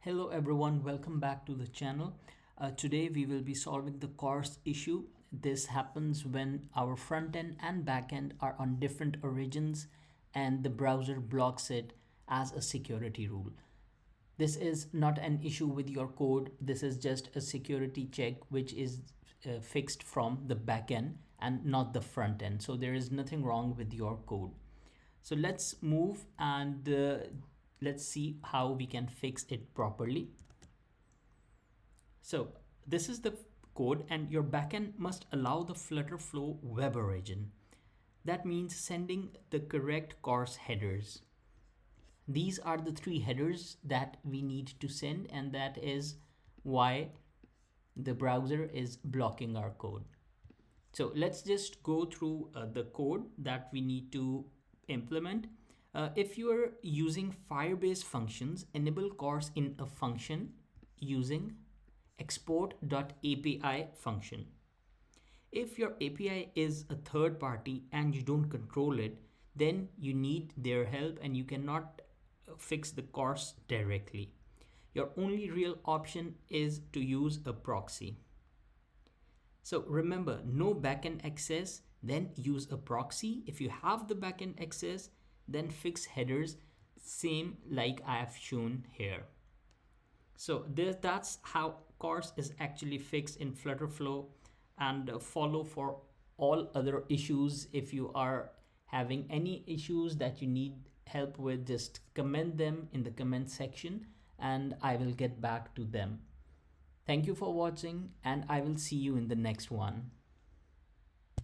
Hello everyone, welcome back to the channel. Today we will be solving the CORS issue. This happens when our front end and back end are on different origins and the browser blocks it as a security rule. This is not an issue with your code. This is just a security check which is fixed from the back end and not the front end. So there is nothing wrong with your code. So let's move and let's see how we can fix it properly. So this is the code and your backend must allow the FlutterFlow web origin. That means sending the correct CORS headers. These are the three headers that we need to send, and that is why the browser is blocking our code. So let's just go through the code that we need to implement. If you are using Firebase functions, enable CORS in a function using export.api function. If your API is a third party and you don't control it, then you need their help and you cannot fix the CORS directly. Your only real option is to use a proxy. So remember, no backend access, then use a proxy. If you have the backend access, then fix headers, same like I have shown here. So that's how CORS is actually fixed in FlutterFlow, and follow for all other issues. If you are having any issues that you need help with, just comment them in the comment section and I will get back to them. Thank you for watching and I will see you in the next one.